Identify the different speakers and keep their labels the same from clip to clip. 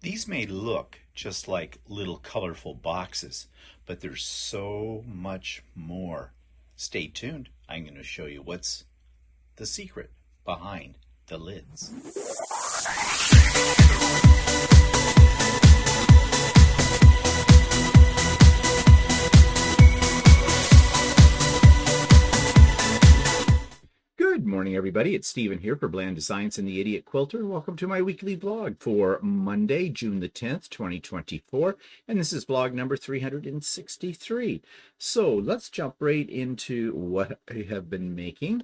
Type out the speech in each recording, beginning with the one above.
Speaker 1: These may look just like little colorful boxes, but there's so much more. Stay tuned. I'm going to show you what's the secret behind the lids. Good morning, everybody. It's Stephen here for Bland Designs and the Idiot Quilter. Welcome to my weekly vlog for Monday, June the 10th, 2024. And this is vlog number 363. So let's jump right into what I have been making.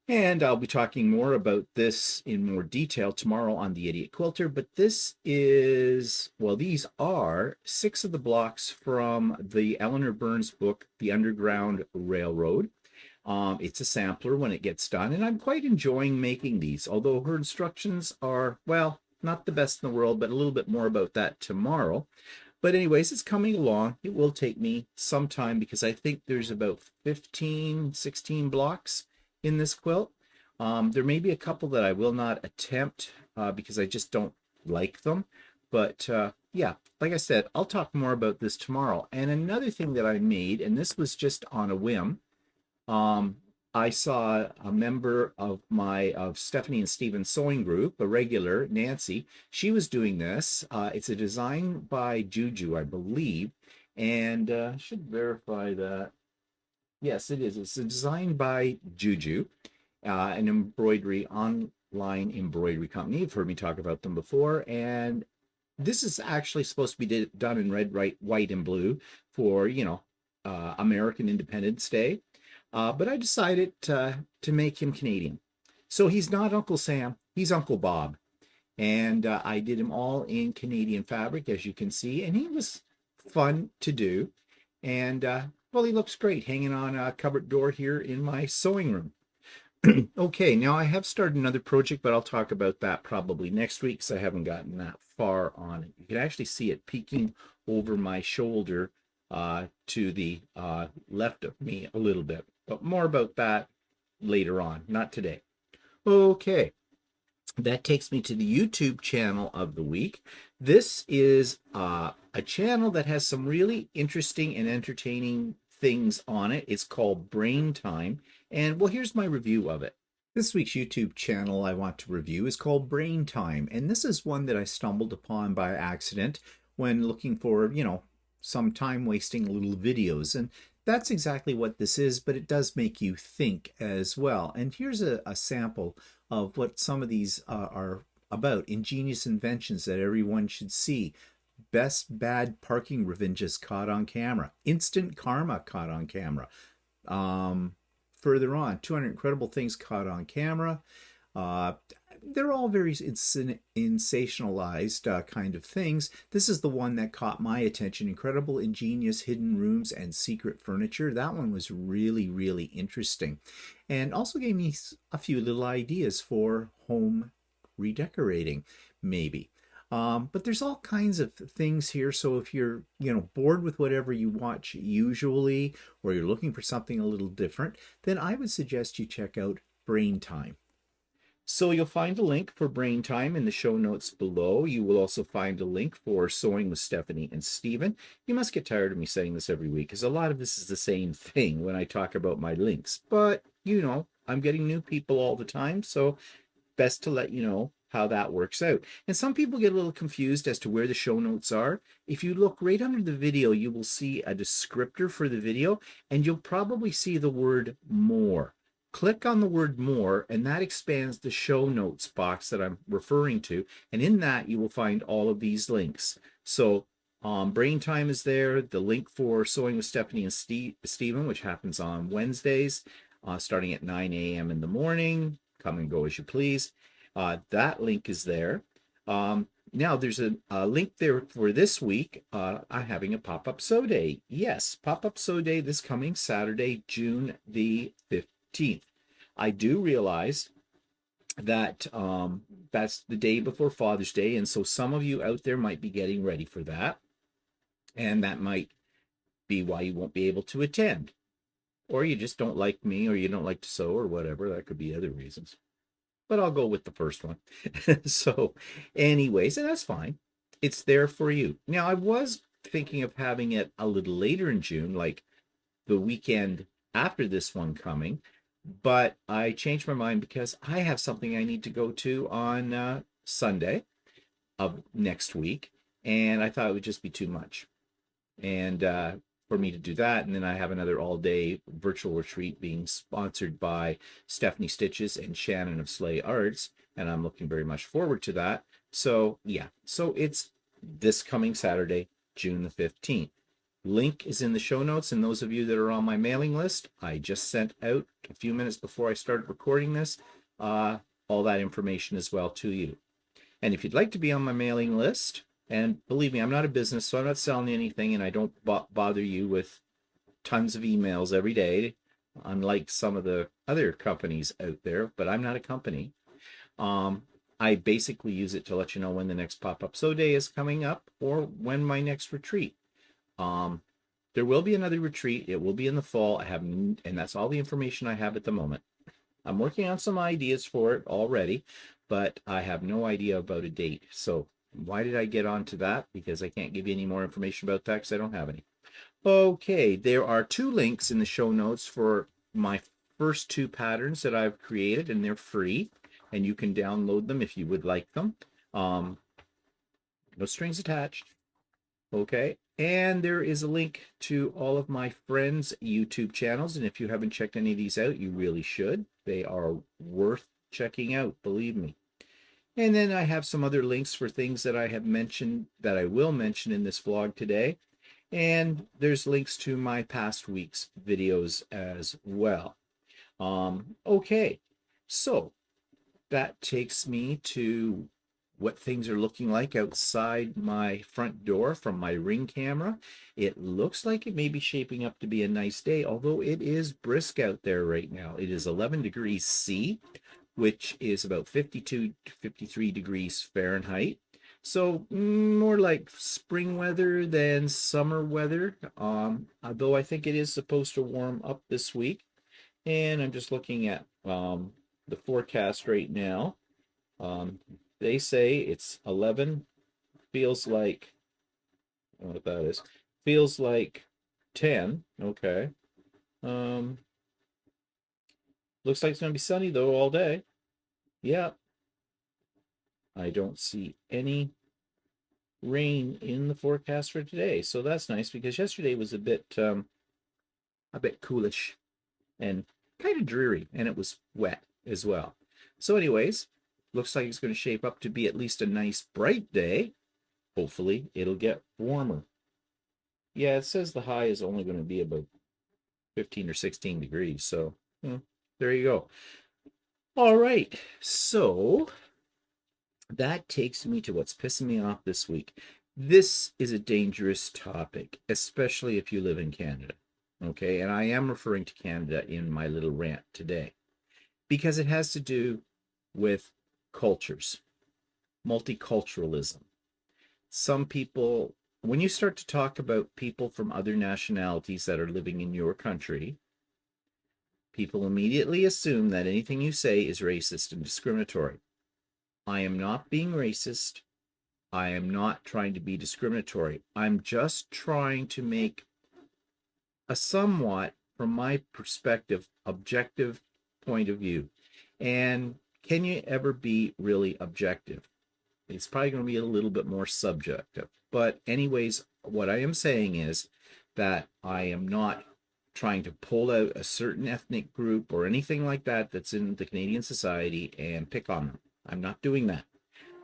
Speaker 1: And I'll be talking more about this in more detail tomorrow on the Idiot Quilter. But this is, well, these are 6 of the blocks from the Eleanor Burns book, The Underground Railroad. It's a sampler when it gets done, and I'm quite enjoying making these, although her instructions are, well, not the best in the world, but a little bit more about that tomorrow. But anyways, it's coming along. It will take me some time because I think there's about 15, 16 blocks in this quilt. There may be a couple that I will not attempt because I just don't like them. But yeah, like I said, I'll talk more about this tomorrow. And another thing that I made, and this was just on a whim, I saw a member of Stephanie and Stephen's sewing group, a regular, Nancy. She was doing this. It's a design by Juju, I believe, and I should verify that. Yes, it is. It's a design by Juju, an online embroidery company. You've heard me talk about them before, and this is actually supposed to be done in red, white, and blue for, American Independence Day. But I decided to make him Canadian. So he's not Uncle Sam, he's Uncle Bob. And I did him all in Canadian fabric, as you can see, and he was fun to do. And, well, he looks great hanging on a cupboard door here in my sewing room. Okay, now I have started another project, but I'll talk about that probably next week because I haven't gotten that far on it. You can actually see it peeking over my shoulder to the left of me a little bit. But more about that later on, not today. Okay, that takes me to the YouTube channel of the week. This is a channel that has some really interesting and entertaining things on it. It's called Brain Time, and well, here's my review of it. This week's YouTube channel I want to review is called Brain Time, and this is one that I stumbled upon by accident when looking for, some time-wasting little videos, and that's exactly what this is, but it does make you think as well. And here's a sample of what some of these are about. Ingenious inventions that everyone should see. Best bad parking revenges caught on camera. Instant karma caught on camera. Further on, 200 incredible things caught on camera. They're all very sensationalized kind of things. This is the one that caught my attention. Incredible, ingenious, hidden rooms and secret furniture. That one was really, really interesting. And also gave me a few little ideas for home redecorating, maybe. But there's all kinds of things here. So if you're, bored with whatever you watch usually, or you're looking for something a little different, then I would suggest you check out Brain Time. So you'll find a link for Brain Time in the show notes below. You will also find a link for Sewing with Stephanie and Stephen. You must get tired of me saying this every week because a lot of this is the same thing when I talk about my links. But, I'm getting new people all the time, so best to let you know how that works out. And some people get a little confused as to where the show notes are. If you look right under the video, you will see a descriptor for the video, and you'll probably see the word more. Click on the word more, and that expands the show notes box that I'm referring to. And in that, you will find all of these links. So Brain Time is there. The link for Sewing with Stephanie and Stephen, which happens on Wednesdays, starting at 9 a.m. in the morning. Come and go as you please. That link is there. Now, there's a link there for this week. I'm having a pop-up sew day. Yes, pop-up sew day this coming Saturday, June the 15th. I do realize that that's the day before Father's Day, and so some of you out there might be getting ready for that, and that might be why you won't be able to attend. Or you just don't like me, or you don't like to sew, or whatever. That could be other reasons. But I'll go with the first one. So anyways, and that's fine. it's there for you. Now, I was thinking of having it a little later in June, like the weekend after this one coming, but I changed my mind because I have something I need to go to on Sunday of next week, and I thought it would just be too much. And for me to do that, and then I have another all-day virtual retreat being sponsored by Stephanie Stitches and Shannon of Slay Arts, and I'm looking very much forward to that. So yeah, so it's this coming Saturday, June the 15th. Link is in the show notes, and those of you that are on my mailing list, I just sent out a few minutes before I started recording this, all that information as well to you. And if you'd like to be on my mailing list, and believe me, I'm not a business, so I'm not selling anything, and I don't bother you with tons of emails every day, unlike some of the other companies out there, but I'm not a company. I basically use it to let you know when the next pop-up so day is coming up or when my next retreat. There will be another retreat. It will be in the fall. And that's all the information I have at the moment. I'm working on some ideas for it already, but I have no idea about a date. So why did I get onto that? Because I can't give you any more information about that because I don't have any. Okay, there are 2 links in the show notes for my first 2 patterns that I've created, and they're free, and you can download them if you would like them. No strings attached. Okay, and there is a link to all of my friends' YouTube channels, and if you haven't checked any of these out, you really should. They are worth checking out, believe me. And then I have some other links for things that I have mentioned, that I will mention in this vlog today. And there's links to my past week's videos as well. Okay, so that takes me to what things are looking like outside my front door from my Ring camera. It looks like it may be shaping up to be a nice day, although it is brisk out there right now. It is 11 degrees C, which is about 52 to 53 degrees Fahrenheit. So more like spring weather than summer weather, although I think it is supposed to warm up this week. And I'm just looking at the forecast right now. They say it's 11, feels like, I don't know what that is, feels like 10, okay. Looks like it's going to be sunny, though, all day. Yeah. I don't see any rain in the forecast for today, so that's nice, because yesterday was a bit coolish and kind of dreary, and it was wet as well. So anyways, looks like it's going to shape up to be at least a nice bright day. Hopefully it'll get warmer. Yeah, it says the high is only going to be about 15 or 16 degrees, so there you go. All right, so that takes me to what's pissing me off this week. This is a dangerous topic, especially if you live in Canada. Okay, and I am referring to Canada in my little rant today because it has to do with cultures, multiculturalism. Some people, when you start to talk about people from other nationalities that are living in your country, people immediately assume that anything you say is racist and discriminatory. I am not being racist. I am not trying to be discriminatory. I'm just trying to make a somewhat, from my perspective, objective point of view. And can you ever be really objective? It's probably going to be a little bit more subjective. But anyways, what I am saying is that I am not trying to pull out a certain ethnic group or anything like that that's in the Canadian society and pick on them. I'm not doing that.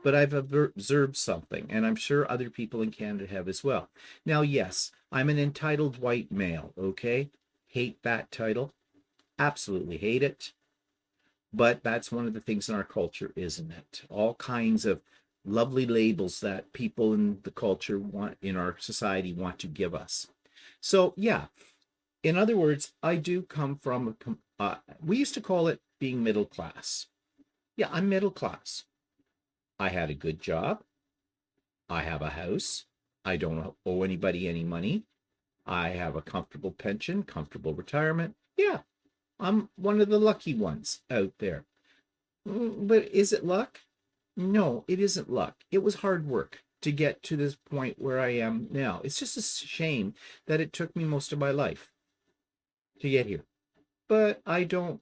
Speaker 1: But I've observed something, and I'm sure other people in Canada have as well. Now, yes, I'm an entitled white male, okay? Hate that title. Absolutely hate it. But that's one of the things in our culture, isn't it? All kinds of lovely labels that people in the culture want, in our society, want to give us. So, yeah. In other words, I do come from, we used to call it being middle class. Yeah, I'm middle class. I had a good job. I have a house. I don't owe anybody any money. I have a comfortable pension, comfortable retirement. Yeah, I'm one of the lucky ones out there. But is it luck? No, it isn't luck. It was hard work. to get to this point where I am now. It's just a shame that it took me most of my life to get here, but I don't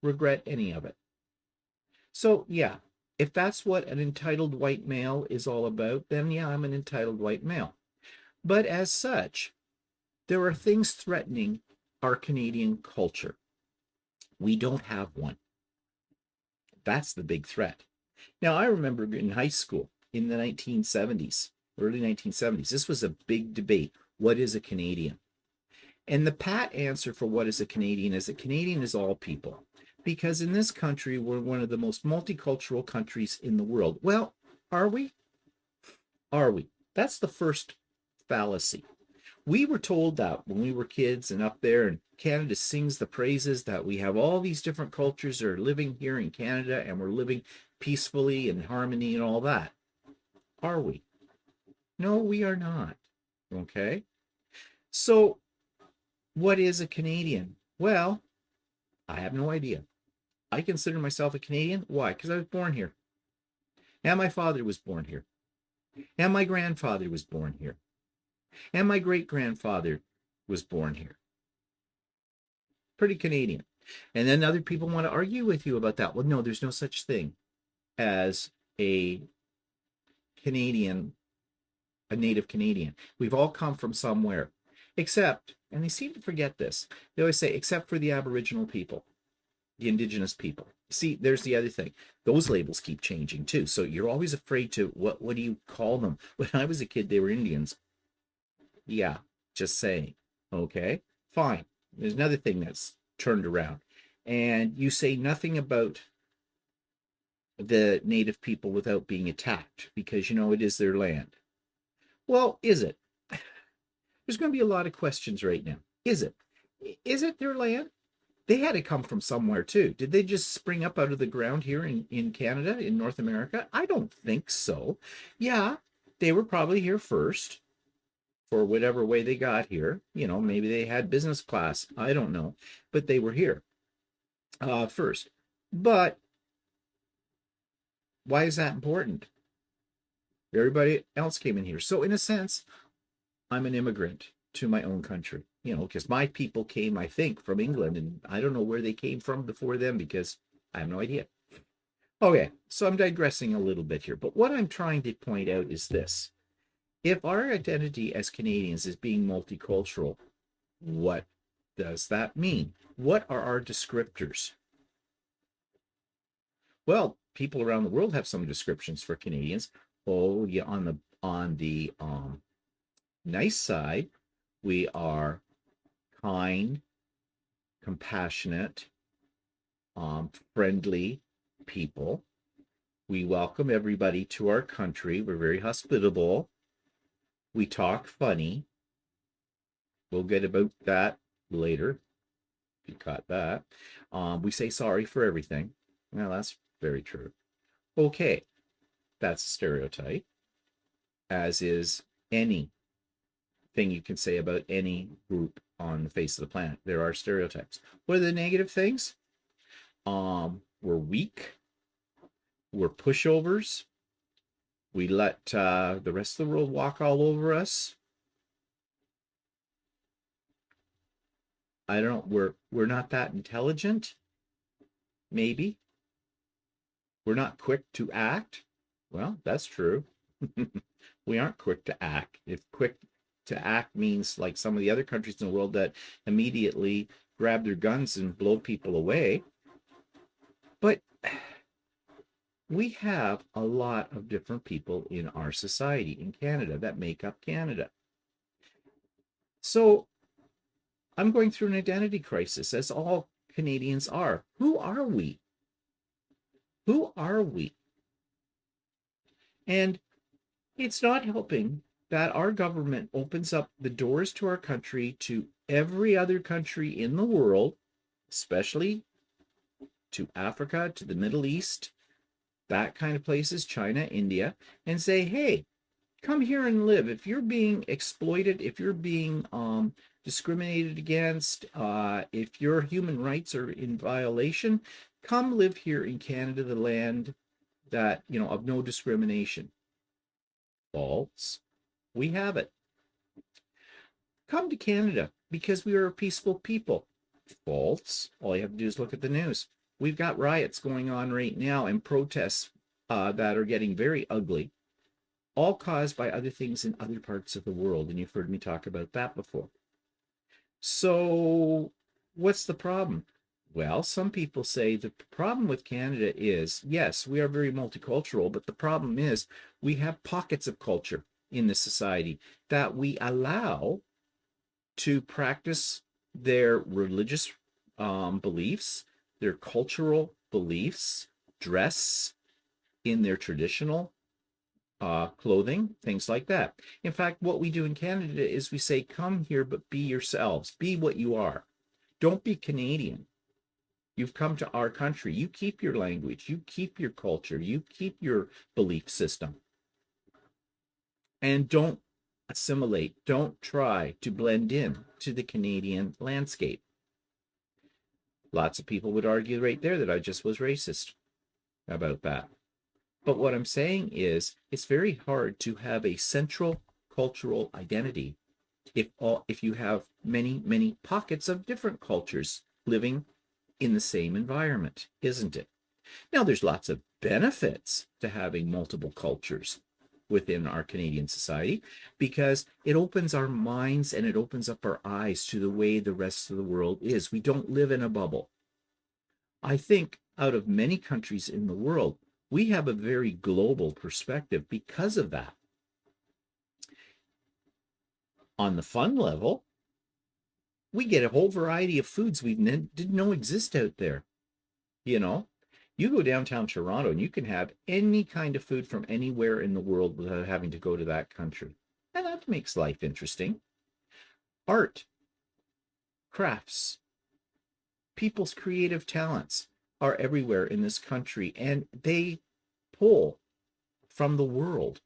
Speaker 1: regret any of it. So yeah, if that's what an entitled white male is all about, then yeah, I'm an entitled white male. But as such, there are things threatening our Canadian culture. We don't have one. That's the big threat. Now, I remember in high school in the 1970s, early 1970s, this was a big debate. What is a Canadian? And the pat answer for what is a Canadian is all people. Because in this country, we're one of the most multicultural countries in the world. Well, are we? Are we? That's the first fallacy. We were told that when we were kids and up there, and Canada sings the praises that we have all these different cultures that are living here in Canada and we're living peacefully and harmony and all that. Are we? No, we are not. Okay? So, what is a Canadian? Well, I have no idea. I consider myself a Canadian. Why? Because I was born here. And my father was born here. And my grandfather was born here. And my great-grandfather was born here. Pretty Canadian. And then other people want to argue with you about that. Well, no, there's no such thing as a Canadian, a native Canadian. We've all come from somewhere. Except, and they seem to forget this, they always say, except for the Aboriginal people, the Indigenous people. See, there's the other thing. Those labels keep changing too. So you're always afraid to, what do you call them? When I was a kid, they were Indians. Yeah, just saying. Okay, fine. There's another thing that's turned around. And you say nothing about the native people without being attacked because, you know, it is their land. Well, is it? There's going to be a lot of questions right now. Is it? Is it their land? They had to come from somewhere too. Did they just spring up out of the ground here in Canada, in North America? I don't think so. Yeah, they were probably here first for whatever way they got here. You know, maybe they had business class. I don't know. But they were here first. But why is that important? Everybody else came in here. So in a sense, I'm an immigrant to my own country, you know, because my people came, I think, from England, and I don't know where they came from before them because I have no idea. Okay, so I'm digressing a little bit here, but what I'm trying to point out is this. If our identity as Canadians is being multicultural, what does that mean? What are our descriptors? Well, people around the world have some descriptions for Canadians. Oh, yeah, on the nice side, we are kind, compassionate, friendly people. We welcome everybody to our country. We're very hospitable. We talk funny. We'll get about that later, if you caught that. We say sorry for everything. Well, that's very true. Okay, that's a stereotype, as is any thing you can say about any group on the face of the planet. There are stereotypes. What are the negative things? We're weak. We're pushovers. We let the rest of the world walk all over us. I don't know. We're not that intelligent. Maybe. We're not quick to act. Well, that's true. We aren't quick to act. If quick to act means like some of the other countries in the world that immediately grab their guns and blow people away. But we have a lot of different people in our society in Canada that make up Canada. So I'm going through an identity crisis, as all Canadians are. Who are we? Who are we? And it's not helping that our government opens up the doors to our country to every other country in the world, especially to Africa, to the Middle East, that kind of places, China, India, and say, hey, come here and live. If you're being exploited, if you're being discriminated against, if your human rights are in violation, come live here in Canada, the land that, you know, of no discrimination. False. We have it. Come to Canada because we are a peaceful people. False. All you have to do is look at the news. We've got riots going on right now and protests that are getting very ugly, all caused by other things in other parts of the world. And you've heard me talk about that before. So what's the problem? Well, some people say the problem with Canada is, yes, we are very multicultural, but the problem is we have pockets of culture in the society that we allow to practice their religious beliefs, their cultural beliefs, dress in their traditional clothing, things like that. In fact, what we do in Canada is we say, come here, but be yourselves. Be what you are. Don't be Canadian. You've come to our country. You keep your language. You keep your culture. You keep your belief system. And don't assimilate. Don't try to blend in to the Canadian landscape. Lots of people would argue right there that I just was racist about that. But what I'm saying is it's very hard to have a central cultural identity if you have many pockets of different cultures living in the same environment, isn't it? Now, there's lots of benefits to having multiple cultures within our Canadian society because it opens our minds and it opens up our eyes to the way the rest of the world is. We don't live in a bubble. I think out of many countries in the world, we have a very global perspective because of that. On the fun level, we get a whole variety of foods we didn't know exist out there. You know, you go downtown Toronto and you can have any kind of food from anywhere in the world without having to go to that country. And that makes life interesting. Art, crafts, people's creative talents are everywhere in this country, and they pull from the world.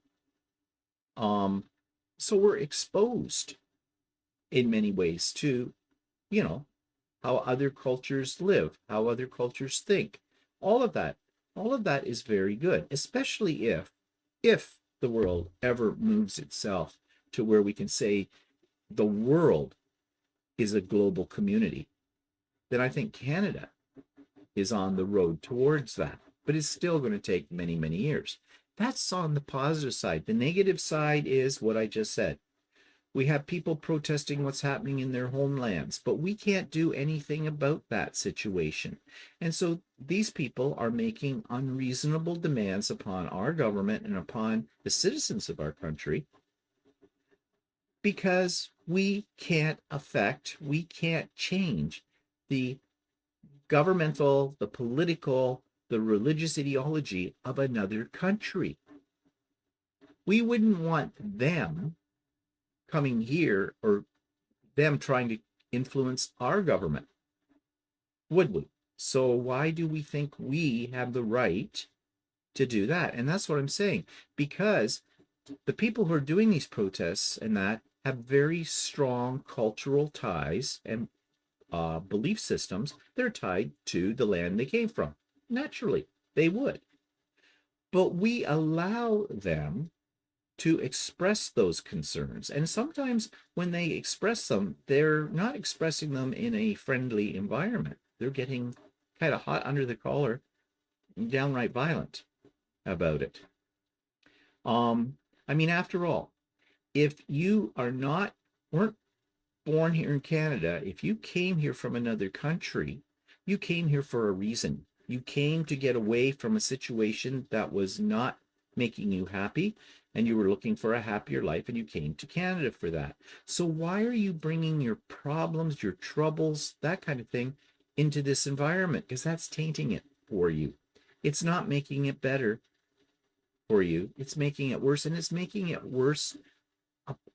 Speaker 1: So we're exposed in many ways to, you know, how other cultures live, how other cultures think. All of that is very good, especially if the world ever moves itself to where we can say the world is a global community. Then I think Canada is on the road towards that, but it's still going to take many years. That's on the positive side. The negative side is what I just said. We have people protesting what's happening in their homelands, but we can't do anything about that situation. And so these people are making unreasonable demands upon our government and upon the citizens of our country because we can't change the governmental, the political, the religious ideology of another country. We wouldn't want them coming here or them trying to influence our government, would we? So why do we think we have the right to do that? And that's what I'm saying, because the people who are doing these protests and that have very strong cultural ties and belief systems. They're tied to the land they came from. Naturally, they would. But we allow them to express those concerns. And sometimes when they express them, they're not expressing them in a friendly environment. They're getting kind of hot under the collar and downright violent about it. I mean, after all, if you weren't born here in Canada, if you came here from another country, you came here for a reason. You came to get away from a situation that was not making you happy, and you were looking for a happier life, and you came to Canada for that. So why are you bringing your problems, your troubles, that kind of thing into this environment? Because that's tainting it for you. It's not making it better for you. It's making it worse, and it's making it worse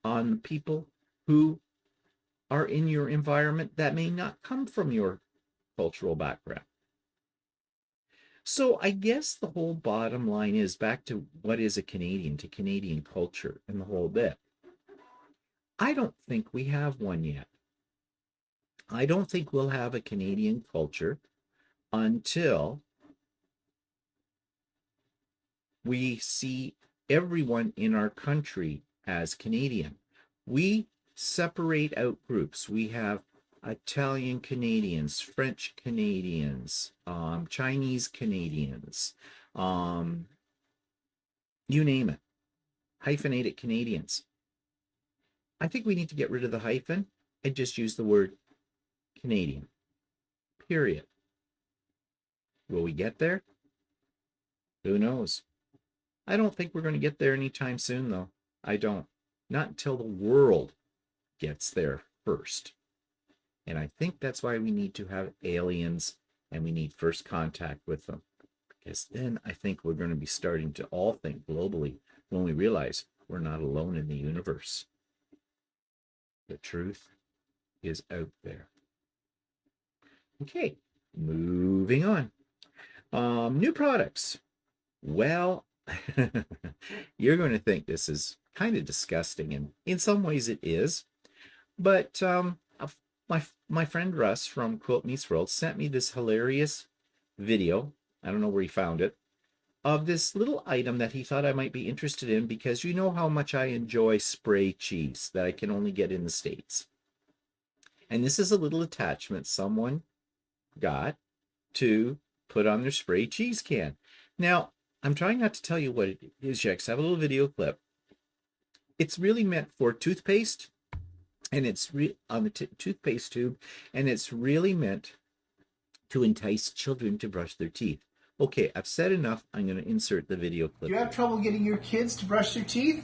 Speaker 1: on people who are in your environment that may not come from your cultural background. So I guess the whole bottom line is back to what is a Canadian, to Canadian culture and the whole bit. I don't think we have one yet. I don't think we'll have a Canadian culture until we see everyone in our country as Canadian. We separate out groups. We have Italian Canadians, French Canadians, Chinese Canadians, you name it, hyphenated Canadians. I think we need to get rid of the hyphen and just use the word Canadian, period. Will we get there? Who knows? I don't think we're going to get there anytime soon, though. I don't. Not until the world gets there first. And I think that's why we need to have aliens and we need first contact with them. Because then I think we're going to be starting to all think globally when we realize we're not alone in the universe. The truth is out there. Okay, moving on. New products. Well, you're going to think this is kind of disgusting, and in some ways it is. But my friend Russ from Quilt Meets World sent me this hilarious video. I don't know where he found it, of this little item that he thought I might be interested in, because you know how much I enjoy spray cheese that I can only get in the States. And this is a little attachment someone got to put on their spray cheese can. Now, I'm trying not to tell you what it is yet, because I have a little video clip. It's really meant for toothpaste, and it's on the toothpaste tube, and it's really meant to entice children to brush their teeth. Okay, I've said enough. I'm going to insert the video clip.
Speaker 2: Do you have trouble getting your kids to brush their teeth?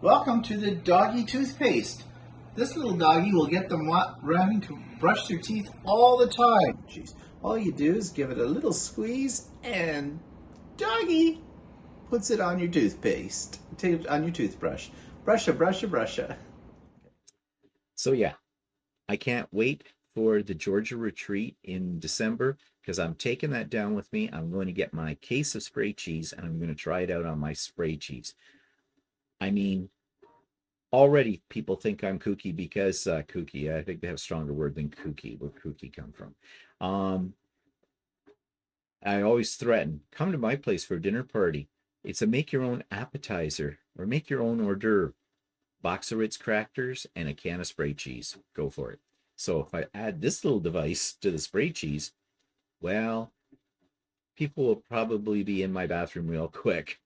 Speaker 2: Welcome to the doggy toothpaste. This little doggy will get them running to brush their teeth all the time. Jeez. All you do is give it a little squeeze, and doggy puts it on your toothpaste, on your toothbrush. Brusha, brusha, brusha.
Speaker 1: So yeah, I can't wait for the Georgia retreat in December, because I'm taking that down with me. I'm going to get my case of spray cheese, and I'm going to try it out on my spray cheese. I mean, already people think I'm kooky because kooky, I think they have a stronger word than kooky, where kooky come from. I always threaten, come to my place for a dinner party. It's a make your own appetizer or make your own hors d'oeuvre. Box of Ritz crackers and a can of spray cheese. Go for it. So if I add this little device to the spray cheese, well, people will probably be in my bathroom real quick.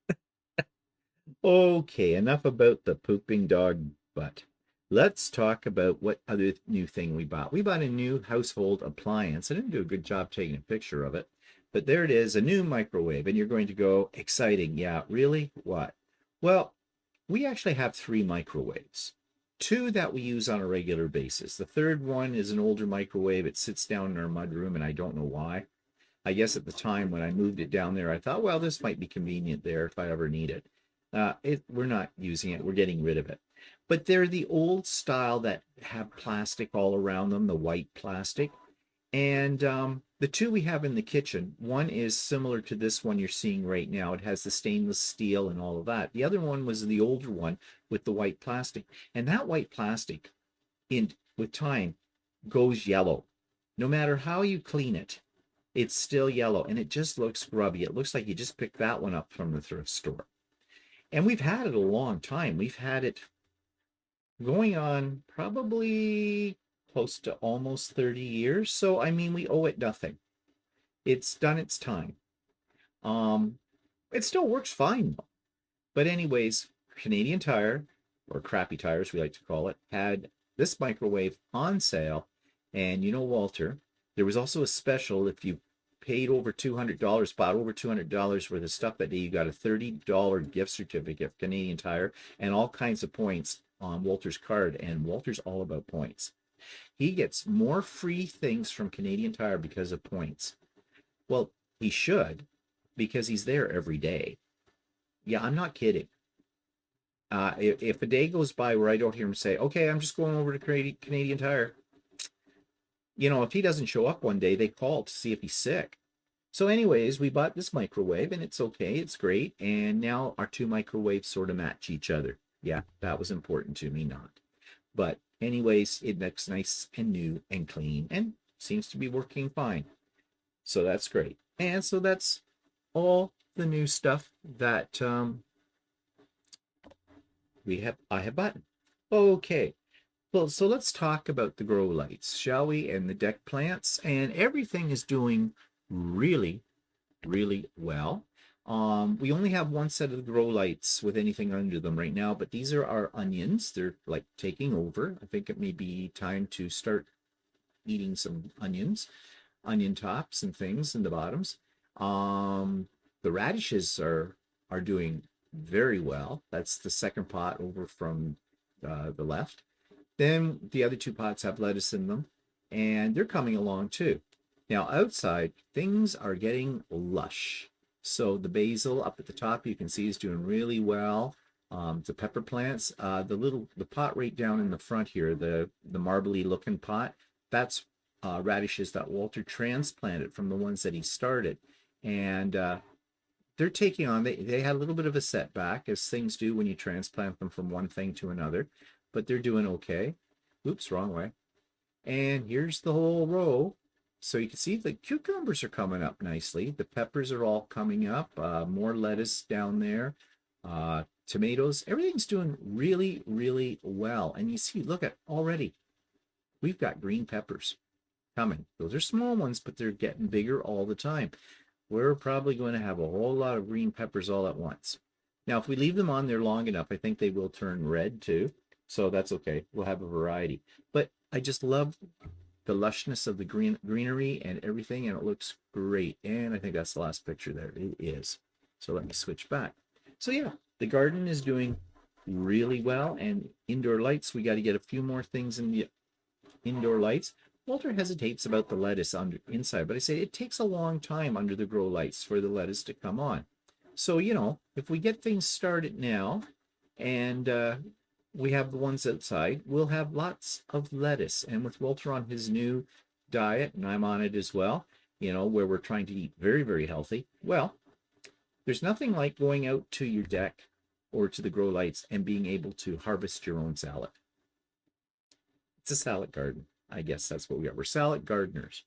Speaker 1: Okay, enough about the pooping dog butt. Let's talk about what other new thing we bought. We bought a new household appliance. I didn't do a good job taking a picture of it, but there it is, a new microwave. And you're going to go, exciting. Yeah, really? What? Well, we actually have 3 microwaves. 2 that we use on a regular basis. The third one is an older microwave. It sits down in our mudroom, and I don't know why. I guess at the time when I moved it down there, I thought, well, this might be convenient there if I ever need it. We're not using it. We're getting rid of it. But they're the old style that have plastic all around them, the white plastic. And the 2 we have in the kitchen, one is similar to this one you're seeing right now. It has the stainless steel and all of that. The other one was the older one with the white plastic. And that white plastic, with time, goes yellow. No matter how you clean it, it's still yellow. And it just looks grubby. It looks like you just picked that one up from the thrift store. And we've had it a long time. We've had it going on probably close to almost 30 years. So, I mean, we owe it nothing. It's done its time. It still works fine, though. But anyways, Canadian Tire, or Crappy Tires, we like to call it, had this microwave on sale. And you know, Walter, there was also a special. If you paid over $200, bought over $200 worth of stuff that day, you got a $30 gift certificate for Canadian Tire and all kinds of points on Walter's card. And Walter's all about points. He gets more free things from Canadian Tire because of points. Well, he should, because he's there every day. Yeah, I'm not kidding. If a day goes by where I don't hear him say, okay, I'm just going over to Canadian Tire, you know, if he doesn't show up one day, they call to see if he's sick. So anyways, we bought this microwave, and it's okay. It's great. And now our 2 microwaves sort of match each other. Yeah, that was important to me, not. But anyways, it looks nice and new and clean and seems to be working fine. So that's great. And so that's all the new stuff that I have button. Okay. Well, so let's talk about the grow lights, shall we? And the deck plants, and everything is doing really, really well. We only have one set of the grow lights with anything under them right now, but these are our onions. They're like taking over. I think it may be time to start eating some onions, onion tops and things in the bottoms. The radishes are doing very well. That's the second pot over from the left. Then the other two pots have lettuce in them, and they're coming along too. Now outside, things are getting lush. So the basil up at the top, you can see is doing really well. The pepper plants, the pot right down in the front here, the marbly looking pot, that's radishes that Walter transplanted from the ones that he started, and they're taking on. They had a little bit of a setback, as things do when you transplant them from one thing to another, but they're doing okay. Oops, wrong way. And here's the whole row. So you can see the cucumbers are coming up nicely. The peppers are all coming up. More lettuce down there. Tomatoes. Everything's doing really, really well. And you see, look at already, we've got green peppers coming. Those are small ones, but they're getting bigger all the time. We're probably going to have a whole lot of green peppers all at once. Now, if we leave them on there long enough, I think they will turn red too. So that's okay. We'll have a variety. But I just love the lushness of the greenery and everything, and it looks great. And I think that's the last picture there. It is. So let me switch back. So yeah, the garden is doing really well. And indoor lights, we got to get a few more things in the indoor lights. Walter hesitates about the lettuce inside, but I say it takes a long time under the grow lights for the lettuce to come on. So, if we get things started now and we have the ones outside, we'll have lots of lettuce. And with Walter on his new diet, and I'm on it as well, where we're trying to eat very, very healthy, well, there's nothing like going out to your deck or to the grow lights and being able to harvest your own salad. It's a salad garden. I guess that's what we are. We're salad gardeners.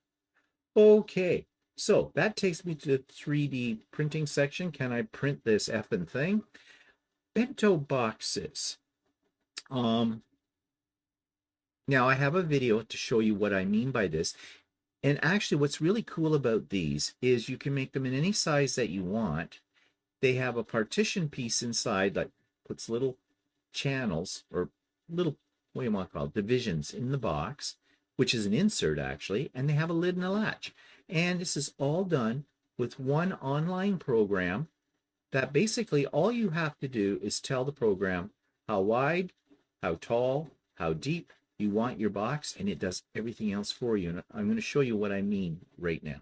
Speaker 1: Okay, so that takes me to the 3D printing section. Can I print this effing thing? Bento boxes. Now I have a video to show you what I mean by this. And actually what's really cool about these is you can make them in any size that you want. They have a partition piece inside that puts little channels or little, what do you want to call it, divisions in the box, which is an insert actually, and they have a lid and a latch. And this is all done with one online program that basically all you have to do is tell the program how wide, how tall, how deep you want your box, and it does everything else for you. And I'm going to show you what I mean right now.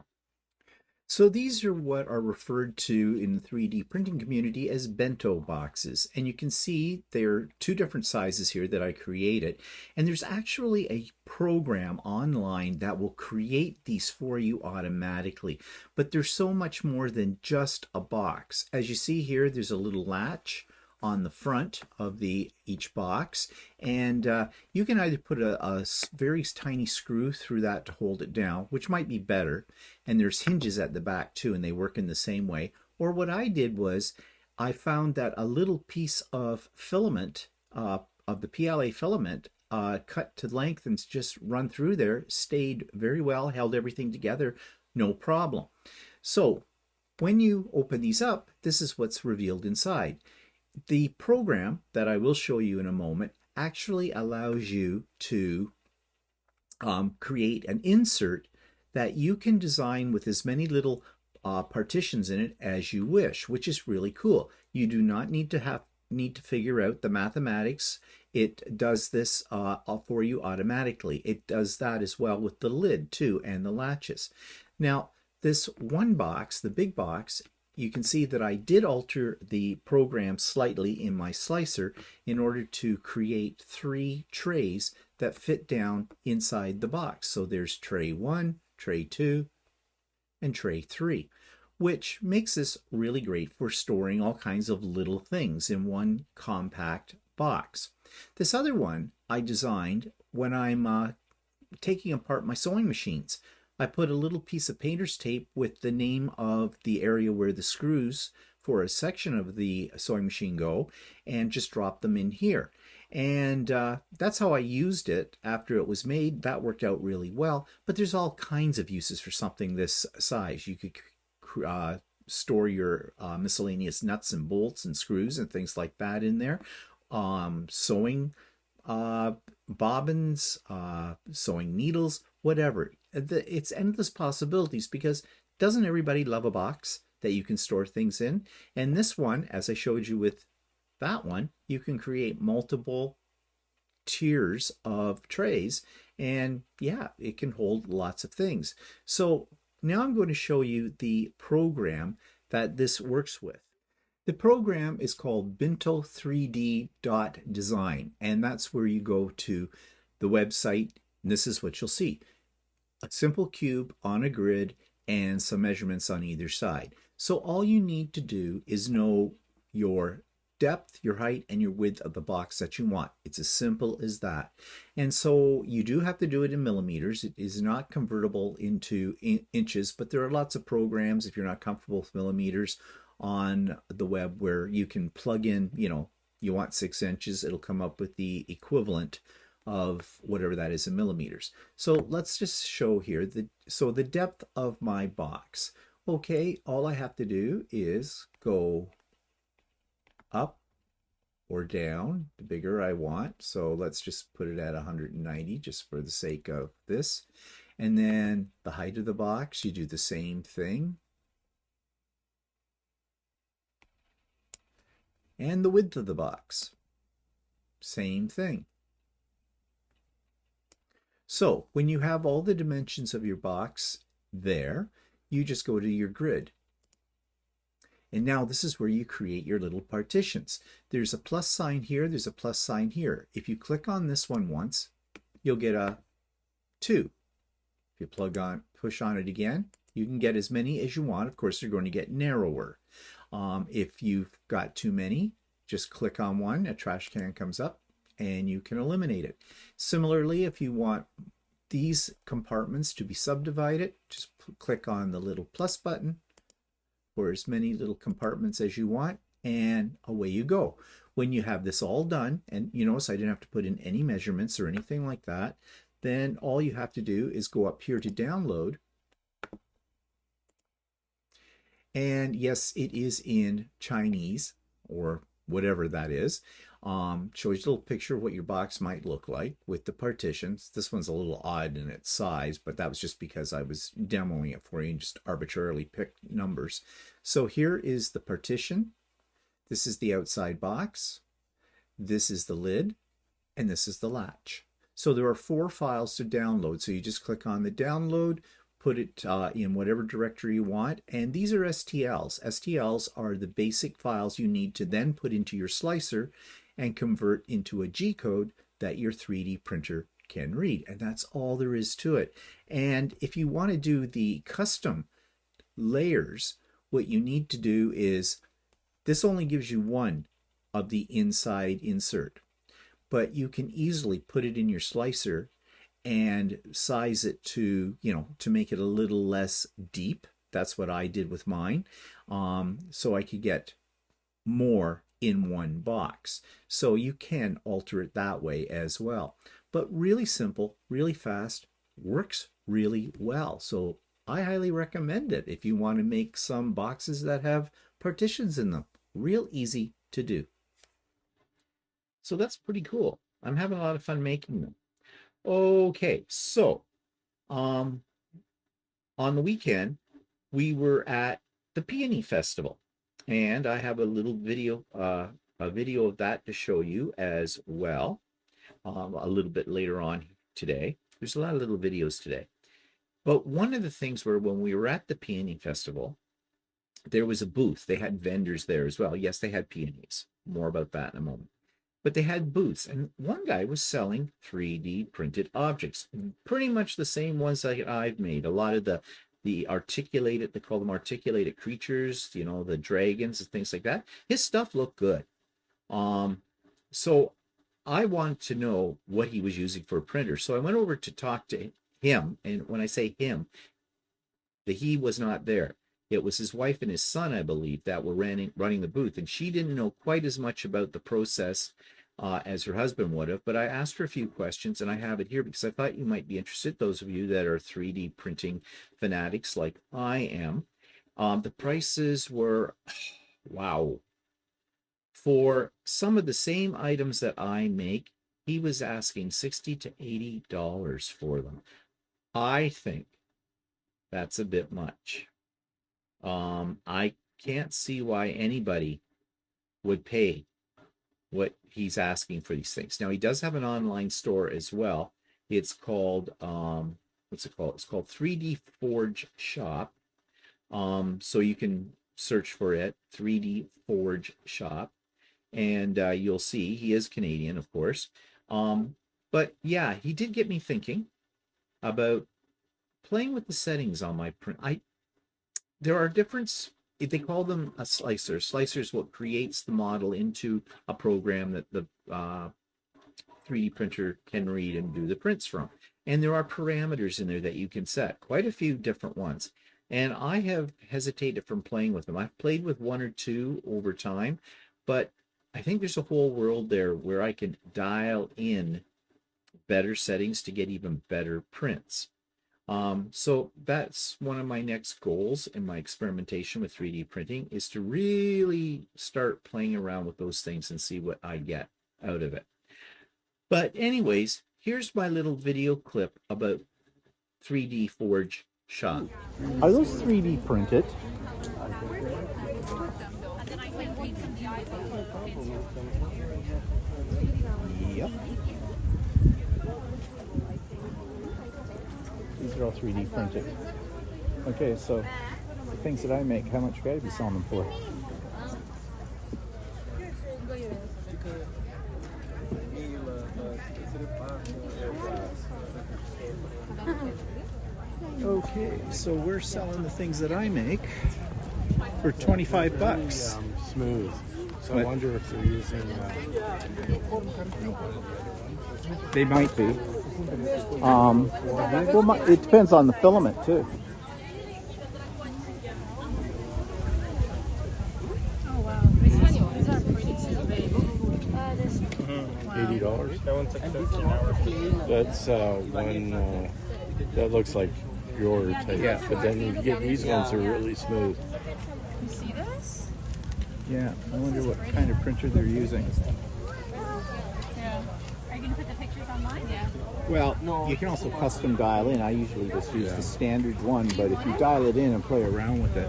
Speaker 1: So these are what are referred to in the 3D printing community as bento boxes. And you can see there are two different sizes here that I created. And there's actually a program online that will create these for you automatically. But there's so much more than just a box. As you see here, there's a little latch on the front of each box, and you can either put a very tiny screw through that to hold it down, which might be better, and there's hinges at the back too, and they work in the same way. Or what I did was I found that a little piece of filament of the PLA filament cut to length and just run through there stayed very well, held everything together, no problem. So when you open these up, this is what's revealed inside. The program that I will show you in a moment actually allows you to create an insert that you can design with as many little partitions in it as you wish, which is really cool. You do not need to figure out the mathematics. It does this for you automatically. It does that as well with the lid too and the latches. Now this one box, the big box, you can see that I did alter the program slightly in my slicer in order to create 3 trays that fit down inside the box. So there's tray 1, tray 2, and tray 3, which makes this really great for storing all kinds of little things in one compact box. This other one I designed when I'm taking apart my sewing machines. I put a little piece of painter's tape with the name of the area where the screws for a section of the sewing machine go and just drop them in here. And that's how I used it after it was made. That worked out really well. But there's all kinds of uses for something this size. You could store your miscellaneous nuts and bolts and screws and things like that in there. Sewing bobbins, sewing needles, whatever. It's endless possibilities because doesn't everybody love a box that you can store things in? And this one, as I showed you with that one, you can create multiple tiers of trays, and yeah, it can hold lots of things. So now I'm going to show you the program that this works with. The program is called Bento3d Design, and that's where you go to the website. This is what you'll see: a simple cube on a grid and some measurements on either side. So all you need to do is know your depth, your height, and your width of the box that you want. It's as simple as that. And so you do have to do it in millimeters. It is not convertible into inches, but there are lots of programs, if you're not comfortable with millimeters, on the web where you can plug in, you want 6 inches, it'll come up with the equivalent of whatever that is in millimeters. So let's just show here the depth of my box. Okay, all I have to do is go up or down, the bigger I want. So let's just put it at 190 just for the sake of this. And then the height of the box, you do the same thing. And the width of the box, same thing. So when you have all the dimensions of your box there, you just go to your grid. And now this is where you create your little partitions. There's a plus sign here, there's a plus sign here. If you click on this one once, you'll get a 2. If you push on it again, you can get as many as you want. Of course, they're going to get narrower. If you've got too many, just click on one, a trash can comes up, and you can eliminate it. Similarly, if you want these compartments to be subdivided, just click on the little plus button for as many little compartments as you want, and away you go. When you have this all done, and you notice I didn't have to put in any measurements or anything like that, then all you have to do is go up here to download. And yes, it is in Chinese or whatever that is. Shows you a little picture of what your box might look like with the partitions. This one's a little odd in its size, but that was just because I was demoing it for you and just arbitrarily picked numbers. So here is the partition. This is the outside box. This is the lid, and this is the latch. So there are 4 files to download. So you just click on the download, put it in whatever directory you want, and these are STLs. STLs are the basic files you need to then put into your slicer and convert into a G-code that your 3D printer can read, and that's all there is to it. And if you want to do the custom layers, what you need to do is, this only gives you one of the inside insert, but you can easily put it in your slicer and size it to, to make it a little less deep. That's what I did with mine. So I could get more in one box. So you can alter it that way as well. But really simple, really fast, works really well. So I highly recommend it if you want to make some boxes that have partitions in them. Real easy to do. So that's pretty cool. I'm having a lot of fun making them. Okay, so on the weekend, we were at the Peony Festival, and I have a little video, of that to show you as well, a little bit later on today. There's a lot of little videos today. But one of the things were when we were at the Peony Festival, there was a booth. They had vendors there as well. Yes, they had peonies. More about that in a moment. But they had booths, and one guy was selling 3D printed objects, pretty much the same ones that I've made. A lot of the articulated, they call them articulated creatures, the dragons and things like that. His stuff looked good. So I wanted to know what he was using for a printer. So I went over to talk to him, and when I say him, the he was not there. It was his wife and his son, I believe, that were running the booth, and she didn't know quite as much about the process as her husband would have, but I asked her a few questions, and I have it here because I thought you might be interested, those of you that are 3D printing fanatics like I am. The prices were, wow. For some of the same items that I make, he was asking $60 to $80 for them. I think that's a bit much. I can't see why anybody would pay what he's asking for these things. Now, he does have an online store as well. It's called, what's it called? It's called 3D Forge Shop. So you can search for it, 3D Forge Shop, and you'll see he is Canadian, of course. But yeah, he did get me thinking about playing with the settings on my print. There are different, they call them a slicer. Slicer is what creates the model into a program that the 3D printer can read and do the prints from. And there are parameters in there that you can set, quite a few different ones. And I have hesitated from playing with them. I've played with one or two over time, but I think there's a whole world there where I can dial in better settings to get even better prints. So that's one of my next goals in my experimentation with 3D printing, is to really start playing around with those things and see what I get out of it. But anyways, here's my little video clip about 3D Forge Shop. Are those 3D printed? Yep. These are all 3D printed. Okay, so the things that I make, how much would I be selling them for? Okay, so we're selling the things that I make for 25 bucks.
Speaker 3: Smooth. So I wonder if they're using.
Speaker 1: They might be. Well, it depends on the filament too.
Speaker 4: Oh wow, these are pretty big.
Speaker 3: $80.
Speaker 5: That one took 13 hours.
Speaker 3: That's one that looks like your type.
Speaker 1: Yeah.
Speaker 3: But then you get these ones are really smooth.
Speaker 4: You see this?
Speaker 1: Yeah, I wonder what kind of printer they're using.
Speaker 4: Yeah. Are you gonna put the pictures online? Yeah.
Speaker 1: Well, you can also custom dial in. I usually just use the standard one, but if you dial it in and play around with it,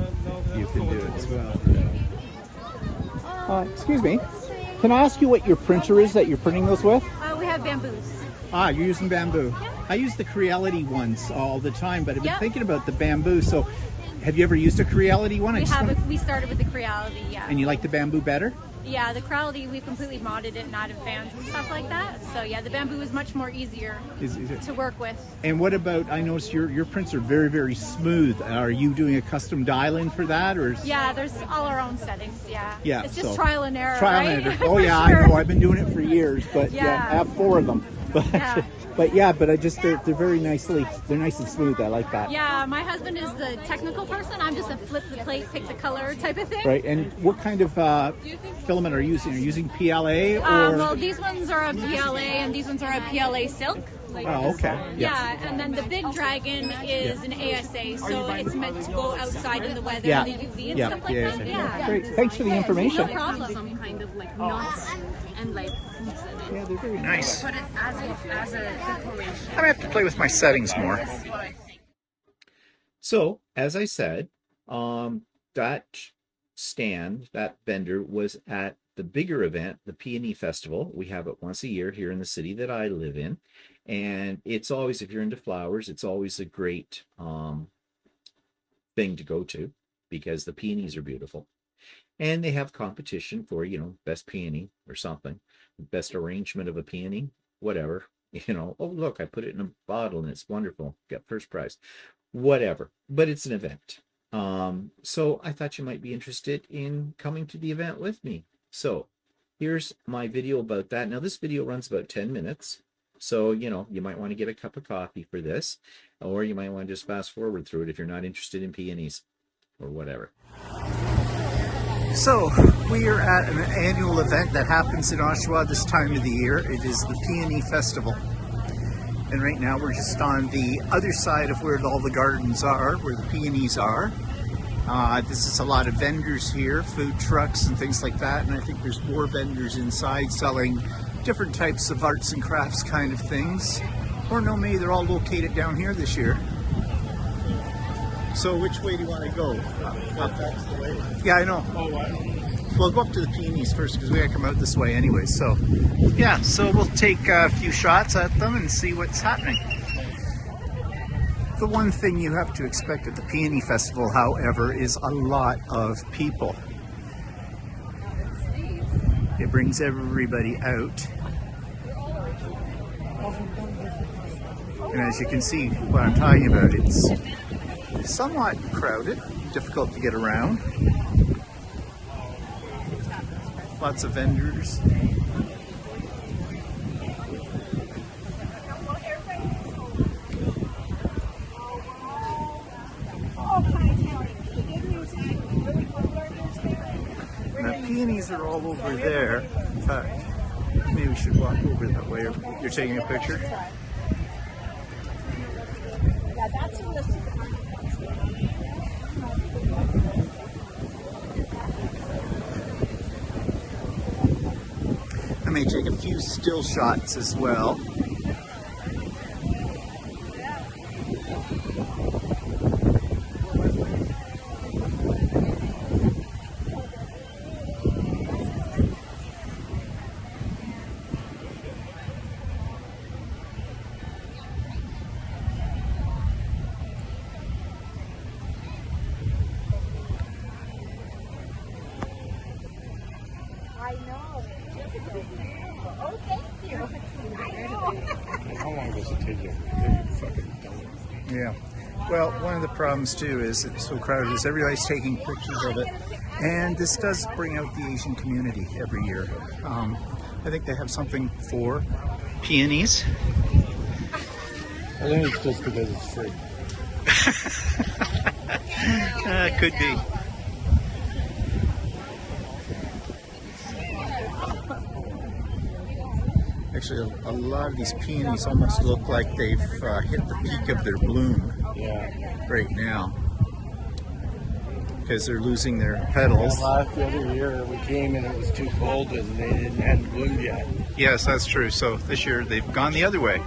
Speaker 1: you can do it as well. Excuse me, can I ask you what your printer is that you're printing those with?
Speaker 4: We have bamboos.
Speaker 1: Ah, you're using bamboo.
Speaker 4: Yeah.
Speaker 1: I use the Creality ones all the time, but I've been thinking about the bamboo. So, have you ever used a Creality one?
Speaker 4: We started with the Creality, yeah.
Speaker 1: And you like the bamboo better?
Speaker 4: Yeah, the Creality, we completely modded it and added fans and stuff like that. So yeah, the bamboo is much more easier to work with.
Speaker 1: And what about, I noticed your prints are very, very smooth. Are you doing a custom dial-in for that? Or?
Speaker 4: Yeah, there's all our own settings, yeah.
Speaker 1: Yeah.
Speaker 4: It's just trial and error,
Speaker 1: Trial
Speaker 4: right?
Speaker 1: and error. Oh yeah,
Speaker 4: Sure.
Speaker 1: I know. I've been doing it for years, but I have 4 of them. But but I just, they're very nicely, they're nice and smooth. I like that.
Speaker 4: Yeah, my husband is the technical person. I'm just a flip the plate, pick the color type of thing.
Speaker 1: Right, and what kind of filament are you using? Are you using PLA or?
Speaker 4: Well, these ones are a PLA and these ones are a PLA silk.
Speaker 1: Oh, okay.
Speaker 4: Yeah, and then the big dragon is an ASA, so it's meant to go outside in the weather
Speaker 1: Yeah.
Speaker 4: and the UV and
Speaker 1: Yeah.
Speaker 4: stuff like
Speaker 1: Yeah.
Speaker 4: that. Yeah.
Speaker 1: Great. Thanks for the information.
Speaker 4: No problem.
Speaker 6: Some kind of like nuts and like fruits in it.
Speaker 1: Yeah, they're very nice.
Speaker 6: Put it as a decoration.
Speaker 1: I'm gonna have to play with my settings more. So, as I said, that stand, that vendor was at the bigger event, the Peony Festival. We have it once a year here in the city that I live in. And it's always, if you're into flowers, it's always a great thing to go to because the peonies are beautiful. And they have competition for, best peony or something, best arrangement of a peony, whatever. Oh, look, I put it in a bottle and it's wonderful. Got first prize, whatever. But it's an event. So I thought you might be interested in coming to the event with me. So here's my video about that. Now, this video runs about 10 minutes. So, you might want to get a cup of coffee for this, or you might want to just fast forward through it if you're not interested in peonies or whatever.
Speaker 2: So, we are at an annual event that happens in Oshawa this time of the year. It is the Peony Festival. And right now we're just on the other side of where all the gardens are, where the peonies are. This is a lot of vendors here, food trucks and things like that. And I think there's more vendors inside selling different types of arts and crafts kind of things. Or no, maybe they're all located down here this year. So which way do you want to go? Up. That's the way. Yeah, I know. Oh, what? We'll go up to the peonies first because we gotta come out this way anyway. So, yeah, so we'll take a few shots at them and see what's happening. The one thing you have to expect at the Peony Festival, however, is a lot of people. It brings everybody out. And as you can see what I'm talking about, it's somewhat crowded, difficult to get around. Lots of vendors. Now peonies are all over there. In fact, maybe we should walk over that way. You're taking a picture? I may take a few still shots as well.
Speaker 3: How long does it take you?
Speaker 2: Yeah. Well, one of the problems too is it's so crowded is everybody's taking pictures of it. And this does bring out the Asian community every year. I think they have something for peonies.
Speaker 3: I think it's just because it's free.
Speaker 2: Could be. Actually, a lot of these peonies almost look like they've hit the peak of their bloom right now. Because they're losing their petals.
Speaker 3: Yeah, the other year we came and it was too cold and they hadn't bloomed yet.
Speaker 2: Yes, that's true. So this year they've gone the other way.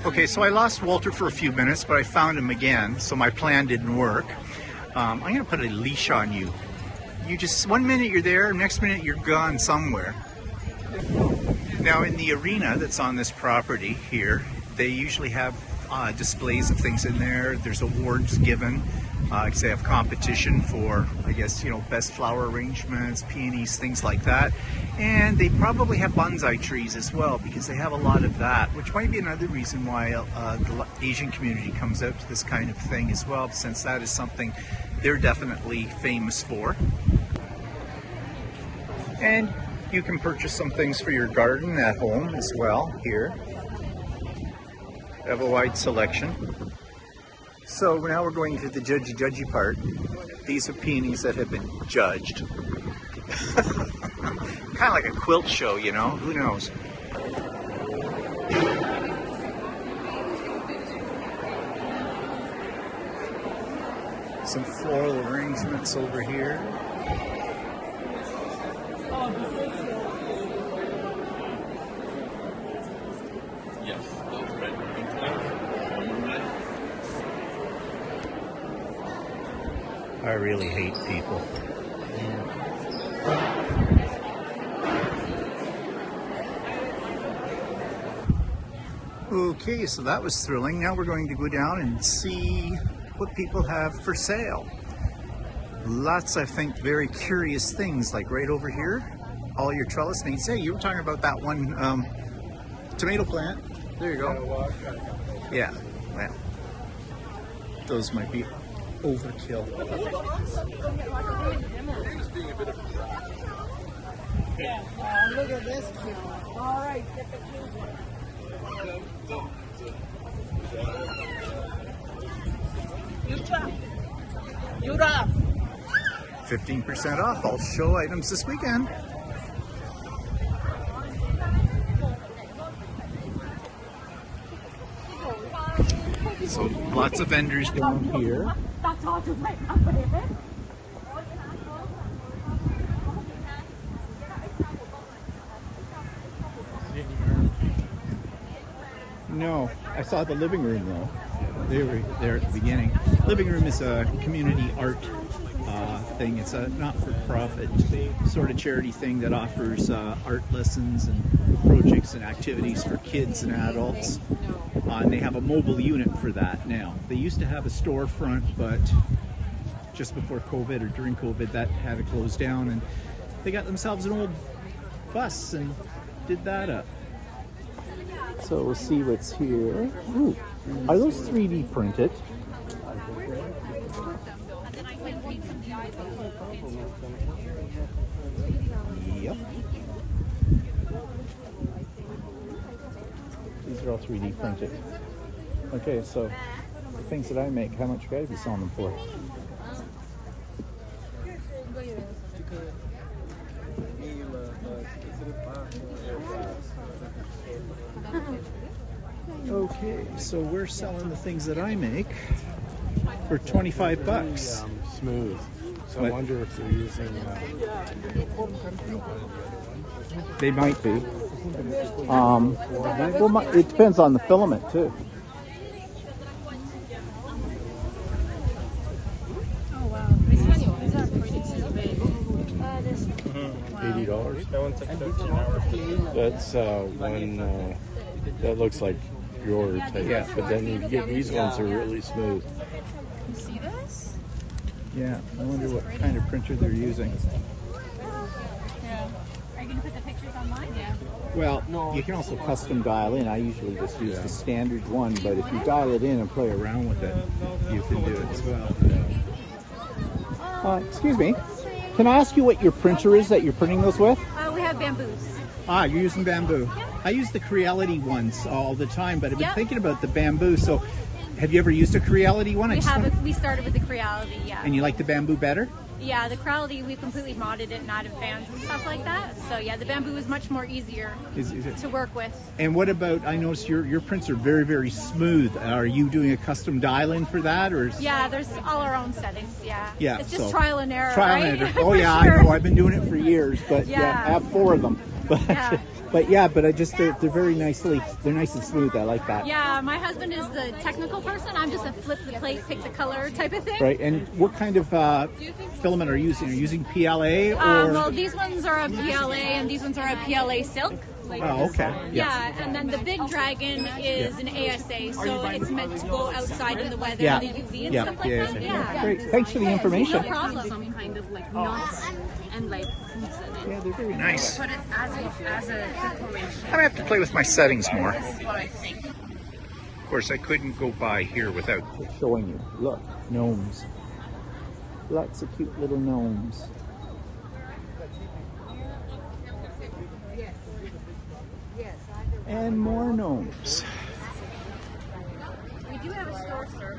Speaker 2: Okay, so I lost Walter for a few minutes, but I found him again, so my plan didn't work. I'm going to put a leash on you. You just, 1 minute you're there, next minute you're gone somewhere. Now in the arena that's on this property here, they usually have displays of things in there. There's awards given. Because they have competition for, I guess, you know, best flower arrangements, peonies, things like that. And they probably have bonsai trees as well, because they have a lot of that, which might be another reason why the Asian community comes out to this kind of thing as well, since that is something they're definitely famous for. And you can purchase some things for your garden at home as well here. They have a wide selection. So now we're going to the judgy part. These are peonies that have been judged. Kind of like a quilt show, you know? Who knows? Some floral arrangements over here. I really hate people.
Speaker 1: Okay, so that was thrilling. Now we're going to go down and see what people have for sale. Lots, I think, very curious things, like right over here, all your trellis needs. Hey, you were talking about that one tomato plant. There you go. Yeah, well, those might be overkill.
Speaker 2: Look at this cute. All right, get the cute one.
Speaker 1: 15% off all show items this weekend. So lots of vendors down here. 'No, I saw the living room though. They were there at the beginning. Living room is a community art thing. It's a not-for-profit sort of charity thing that offers art lessons and projects and activities for kids and adults. And they have a mobile unit for that now. They used to have a storefront, but just before COVID or during COVID, that had to close down, and they got themselves an old bus and did that up. So we'll see what's here. Ooh, are those 3D printed? Yep. These are all 3D printed. Okay, so the things that I make, how much would I be selling them for? Okay, so we're selling the things that I make for 25 bucks.
Speaker 3: Smooth. So I wonder if they're using.
Speaker 1: They might be. Well, it depends on the filament too.
Speaker 6: Oh wow. These are pretty big.
Speaker 3: $80. That's one that looks like your type.
Speaker 1: Yeah.
Speaker 3: But then you get these ones are really smooth.
Speaker 6: You see this?
Speaker 1: Yeah, I wonder what kind of printer they're using.
Speaker 6: Yeah. Are you gonna put the pictures online? Yeah.
Speaker 1: Well, you can also custom dial in. I usually just use the standard one, but if you dial it in and play around with it, you can do it as well. Excuse me, can I ask you what your printer is that you're printing those with?
Speaker 4: We have bamboos.
Speaker 1: Ah, you're using bamboo. I use the Creality ones all the time, but I've been thinking about the bamboo. So, have you ever used a Creality one?
Speaker 4: We started with the Creality, yeah.
Speaker 1: And you like the bamboo better?
Speaker 4: Yeah, the Creality, we completely modded it and added fans and stuff like that. So yeah, the bamboo is much more easier to work with.
Speaker 1: And what about, I noticed your prints are very, very smooth. Are you doing a custom dial-in for that? Or
Speaker 4: Yeah, there's all our own settings, yeah.
Speaker 1: Yeah,
Speaker 4: it's just
Speaker 1: so
Speaker 4: trial and error,
Speaker 1: Trial
Speaker 4: right?
Speaker 1: and error. Oh
Speaker 4: For
Speaker 1: yeah,
Speaker 4: sure.
Speaker 1: I know. I've been doing it for years, but yeah, I have 4 of them. But but I just they're very nicely, they're nice and smooth. I like that.
Speaker 4: Yeah, my husband is the technical person. I'm just a flip the plate, pick the color type of thing.
Speaker 1: Right. And what kind of filament are you using? Are you using PLA or?
Speaker 4: Well, these ones are a PLA and these ones are a PLA silk.
Speaker 1: Oh, okay.
Speaker 4: Yeah, and then the big dragon is an ASA, so it's meant to go outside in the weather,
Speaker 1: Yeah.
Speaker 4: the UV and
Speaker 1: Yeah.
Speaker 4: stuff like that. Yeah.
Speaker 1: Great. Thanks for the information.
Speaker 4: No problem.
Speaker 6: Some kind of like nuts and like fruits in it.
Speaker 1: Yeah, they're very nice.
Speaker 6: Put it as a decoration.
Speaker 1: I'm gonna have to play with my settings more.
Speaker 6: This is what I think.
Speaker 1: Of course, I couldn't go by here without showing you. Look, gnomes. Lots of cute little gnomes. And more gnomes.
Speaker 6: We do have a store, sir.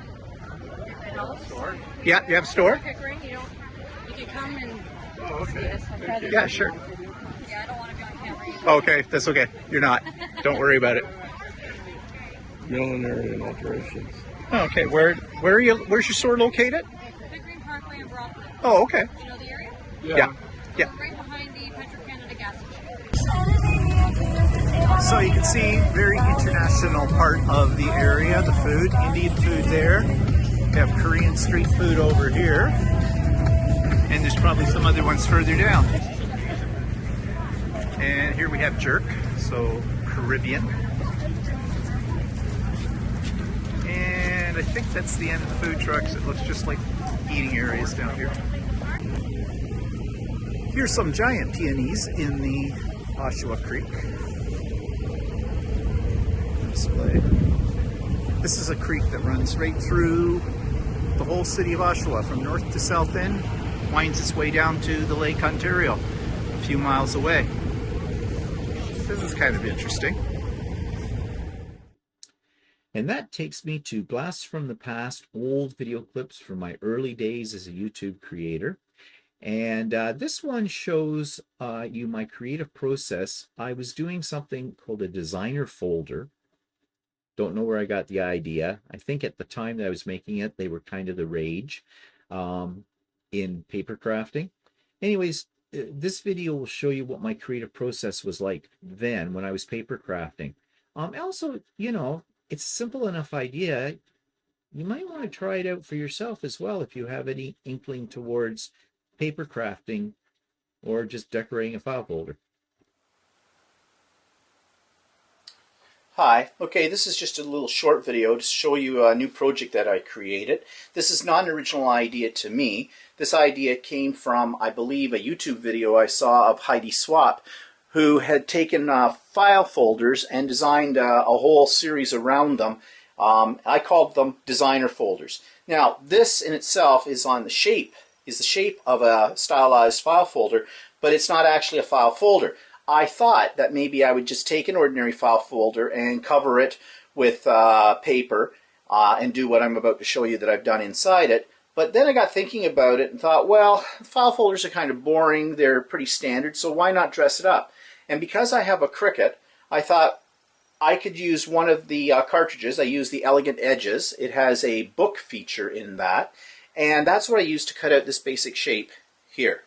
Speaker 1: Yeah, you have a store?
Speaker 6: Pickering, you can come and see us.
Speaker 1: Yeah, sure.
Speaker 6: Yeah, I don't want to be on camera either.
Speaker 1: Okay, that's okay. You're not. Don't worry about it.
Speaker 3: Millinery alterations.
Speaker 1: Okay, where are you? Where's your store located?
Speaker 6: Pickering Parkway and Brockwood.
Speaker 1: Oh, okay.
Speaker 6: You know the area?
Speaker 1: Yeah. Yeah.
Speaker 6: Right behind the Petro-Canada gas station.
Speaker 1: So you can see very international part of the area, the food, Indian food there. We have Korean street food over here. And there's probably some other ones further down. And here we have jerk, so Caribbean.
Speaker 2: And I think that's the end of the food trucks. It looks just like eating areas down here. Here's some giant peonies in the Oshawa Creek display. This is a creek that runs right through the whole city of Oshawa from north to south end, winds its way down to the Lake Ontario, a few miles away. This is kind of interesting.
Speaker 1: And that takes me to blasts from the past, old video clips from my early days as a YouTube creator. And this one shows you my creative process. I was doing something called a designer folder. Don't know where I got the idea. I think at the time that I was making it, they were kind of the rage in paper crafting. Anyways, this video will show you what my creative process was like then when I was paper crafting. Also, you know, it's a simple enough idea. You might want to try it out for yourself as well if you have any inkling towards paper crafting or just decorating a file folder.
Speaker 2: Hi, okay, this is just a little short video to show you a new project that I created. This is not an original idea to me. This idea came from, I believe, a YouTube video I saw of Heidi Swap, who had taken file folders and designed a whole series around them. I called them designer folders. Now, this in itself is the shape of a stylized file folder, but it's not actually a file folder. I thought that maybe I would just take an ordinary file folder and cover it with paper and do what I'm about to show you that I've done inside it. But then I got thinking about it and thought, well, file folders are kind of boring. They're pretty standard, so why not dress it up? And because I have a Cricut, I thought I could use one of the cartridges. I use the Elegant Edges. It has a book feature in that, and that's what I used to cut out this basic shape here.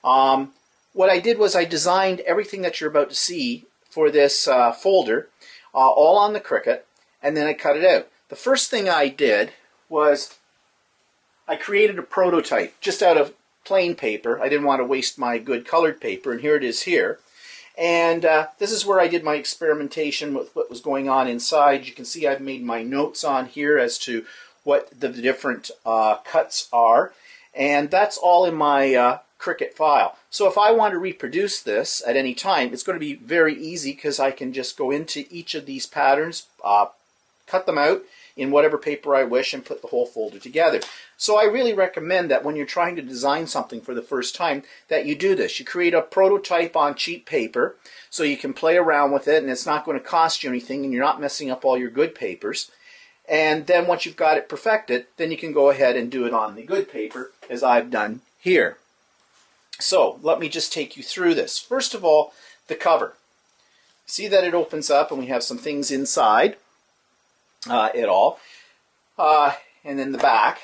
Speaker 2: What I did was I designed everything that you're about to see for this folder all on the Cricut, and then I cut it out. The first thing I did was I created a prototype just out of plain paper. I didn't want to waste my good colored paper, and here it is here. And this is where I did my experimentation with what was going on inside. You can see I've made my notes on here as to what the different cuts are, and that's all in my Cricut file. So if I want to reproduce this at any time, it's going to be very easy because I can just go into each of these patterns, cut them out in whatever paper I wish, and put the whole folder together. So I really recommend that when you're trying to design something for the first time, that you do this. You create a prototype on cheap paper so you can play around with it, and it's not going to cost you anything, and you're not messing up all your good papers. And then once you've got it perfected, then you can go ahead and do it on the good paper, as I've done here. So let me just take you through this. First of all, the cover. See that it opens up and we have some things inside it all. And then the back.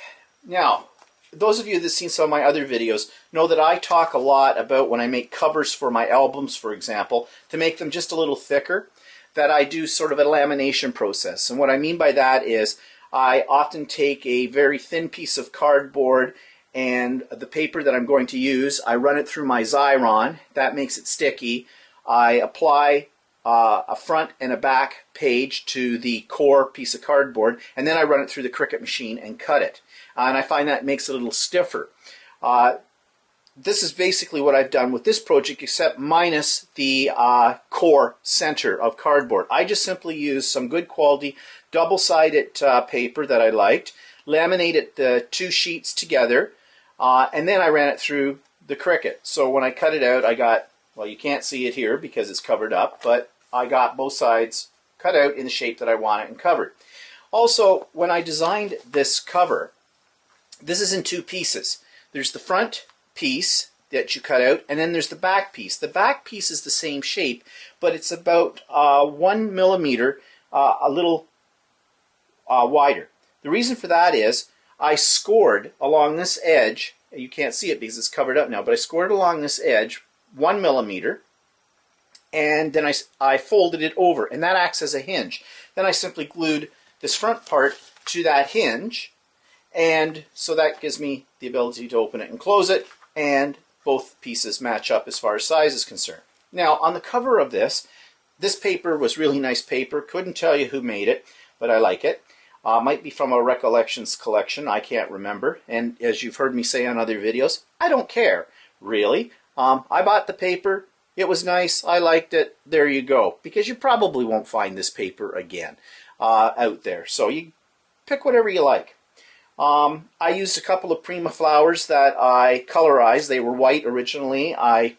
Speaker 2: Now, those of you that have seen some of my other videos know that I talk a lot about when I make covers for my albums, for example, to make them just a little thicker, that I do sort of a lamination process. And what I mean by that is I often take a very thin piece of cardboard and the paper that I'm going to use, I run it through my Xyron. That makes it sticky. I apply a front and a back page to the core piece of cardboard, and then I run it through the Cricut machine and cut it. And I find that makes it a little stiffer. This is basically what I've done with this project, except minus the core center of cardboard. I just simply used some good quality double-sided paper that I liked, laminated the two sheets together, and then I ran it through the Cricut. So when I cut it out, I got, well, you can't see it here because it's covered up, but I got both sides cut out in the shape that I want it and covered. Also, when I designed this cover, this is in two pieces. There's the front piece that you cut out, and then there's the back piece. The back piece is the same shape, but it's about 1 millimeter, a little wider. The reason for that is I scored along this edge. You can't see it because it's covered up now, but I scored along this edge 1 millimeter, and then I folded it over, and that acts as a hinge. Then I simply glued this front part to that hinge, and so that gives me the ability to open it and close it, and both pieces match up as far as size is concerned. Now, on the cover of this paper was really nice paper. Couldn't tell you who made it, but I like it. Might be from a Recollections collection. I can't remember. And as you've heard me say on other videos, I don't care, really. I bought the paper. It was nice. I liked it. There you go. Because you probably won't find this paper again out there. So you pick whatever you like. I used a couple of Prima flowers that I colorized. They were white originally. I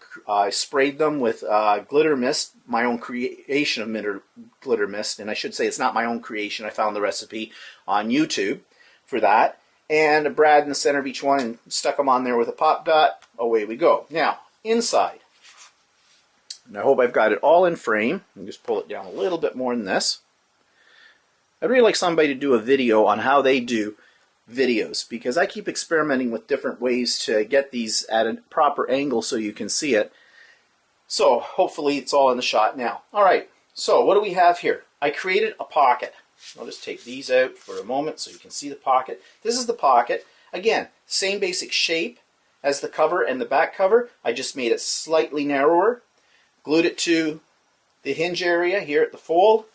Speaker 2: sprayed them with glitter mist, my own creation of glitter mist. And I should say it's not my own creation. I found the recipe on YouTube for that. And a brad in the center of each one and stuck them on there with a pop dot. Away we go. Now, inside. And I hope I've got it all in frame. Let me just pull it down a little bit more than this. I'd really like somebody to do a video on how they do videos, because I keep experimenting with different ways to get these at a proper angle so you can see it. So hopefully it's all in the shot now. Alright, so what do we have here? I created a pocket. I'll just take these out for a moment so you can see the pocket. This is the pocket. Again, same basic shape as the cover and the back cover. I just made it slightly narrower, glued it to the hinge area here at the fold,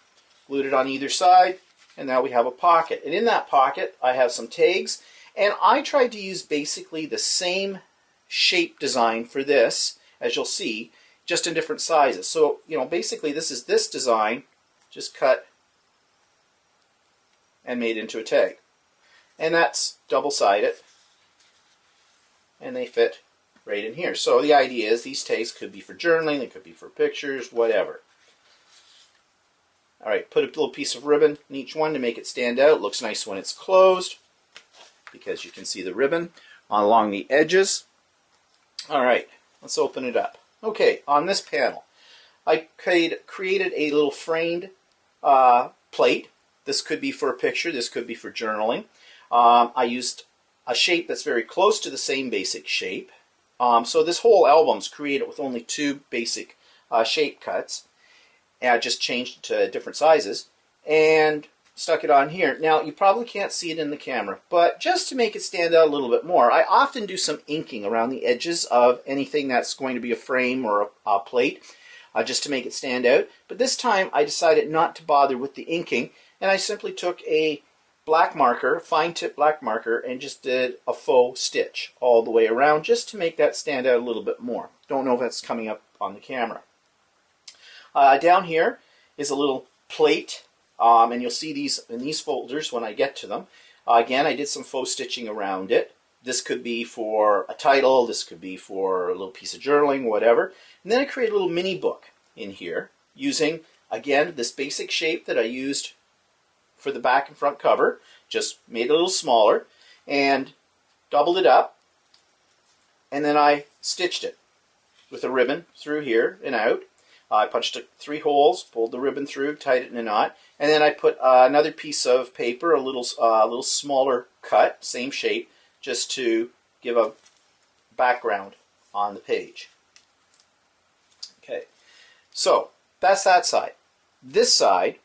Speaker 2: glued it on either side, and now we have a pocket. And in that pocket, I have some tags. And I tried to use basically the same shape design for this, as you'll see, just in different sizes. So, you know, basically this is this design, just cut and made into a tag. And that's double-sided. And they fit right in here. So the idea is these tags could be for journaling, they could be for pictures, whatever. Alright, put a little piece of ribbon in each one to make it stand out. It looks nice when it's closed because you can see the ribbon along the edges. Alright, let's open it up. Okay, on this panel, I created a little framed plate. This could be for a picture, this could be for journaling. I used a shape that's very close to the same basic shape. So this whole album's created with only two basic shape cuts. And I just changed it to different sizes and stuck it on here. Now, you probably can't see it in the camera, but just to make it stand out a little bit more, I often do some inking around the edges of anything that's going to be a frame or a plate, just to make it stand out. But this time, I decided not to bother with the inking, and I simply took a black marker, fine tip black marker, and just did a faux stitch all the way around, just to make that stand out a little bit more. Don't know if that's coming up on the camera. Down here is a little plate, and you'll see these in these folders when I get to them. Again, I did some faux stitching around it. This could be for a title, this could be for a little piece of journaling, whatever. And then I created a little mini book in here using, again, this basic shape that I used for the back and front cover. Just made it a little smaller and doubled it up, and then I stitched it with a ribbon through here and out. I punched 3 holes, pulled the ribbon through, tied it in a knot, and then I put another piece of paper, a little smaller cut, same shape, just to give a background on the page. Okay, so that's that side. This side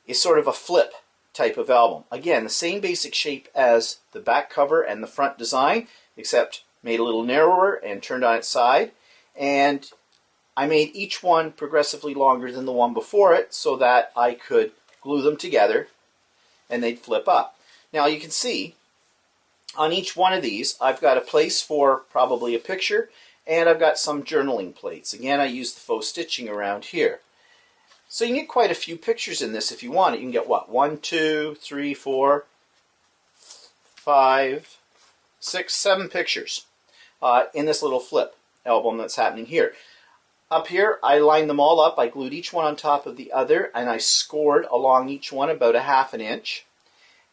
Speaker 2: is sort of a flip type of album. Again, the same basic shape as the back cover and the front design, except made a little narrower and turned on its side. And I made each one progressively longer than the one before it so that I could glue them together and they'd flip up. Now you can see on each one of these I've got a place for probably a picture, and I've got some journaling plates. Again, I used the faux stitching around here. So you can get quite a few pictures in this if you want it. You can get what? 1, 2, 3, 4, 5, 6, 7 pictures in this little flip album that's happening here. Up here, I lined them all up. I glued each one on top of the other, and I scored along each one about a ½ an inch.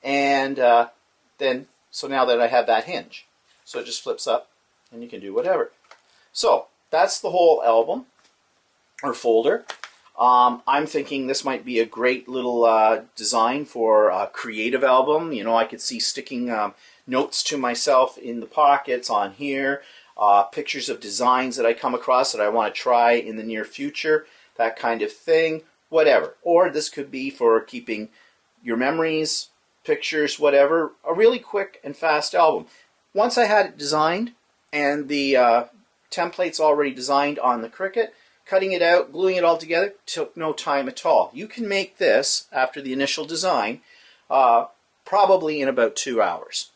Speaker 2: And so now that I have that hinge, so it just flips up, and you can do whatever. So that's the whole album or folder. I'm thinking this might be a great little design for a creative album. You know, I could see sticking notes to myself in the pockets on here. Pictures of designs that I come across that I want to try in the near future, that kind of thing, whatever. Or this could be for keeping your memories, pictures, whatever. A really quick and fast album. Once I had it designed and the templates already designed on the Cricut, cutting it out, gluing it all together, took no time at all. You can make this, after the initial design, probably in about 2 hours,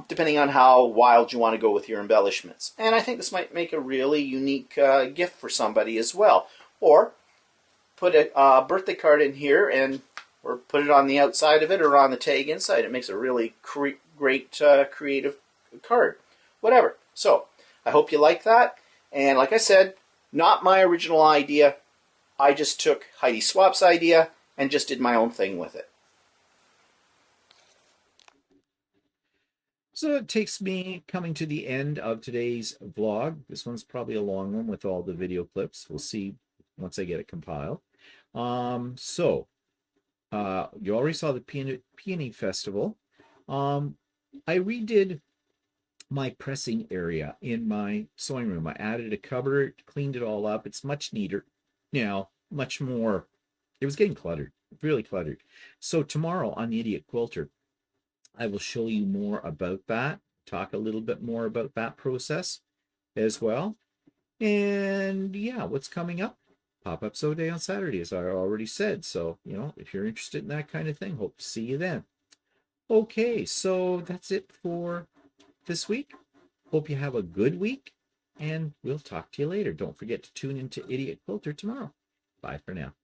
Speaker 2: depending on how wild you want to go with your embellishments. And I think this might make a really unique gift for somebody as well. Or put a birthday card in here, and or put it on the outside of it or on the tag inside. It makes a really great creative card. Whatever. So I hope you like that. And like I said, not my original idea. I just took Heidi Swap's idea and just did my own thing with it.
Speaker 1: So it takes me coming to the end of today's vlog. This one's probably a long one with all the video clips. We'll see once I get it compiled. You already saw the Peony Festival. I redid my pressing area in my sewing room. I added a cupboard, cleaned it all up. It's much neater now, much more. It was getting cluttered, really cluttered. So tomorrow on the Idiot Quilter, I will show you more about that, talk a little bit more about that process as well. And yeah, what's coming up? Pop-up Sew Day on Saturday, as I already said. So, if you're interested in that kind of thing, hope to see you then. Okay, so that's it for this week. Hope you have a good week, and we'll talk to you later. Don't forget to tune into Idiot Quilter tomorrow. Bye for now.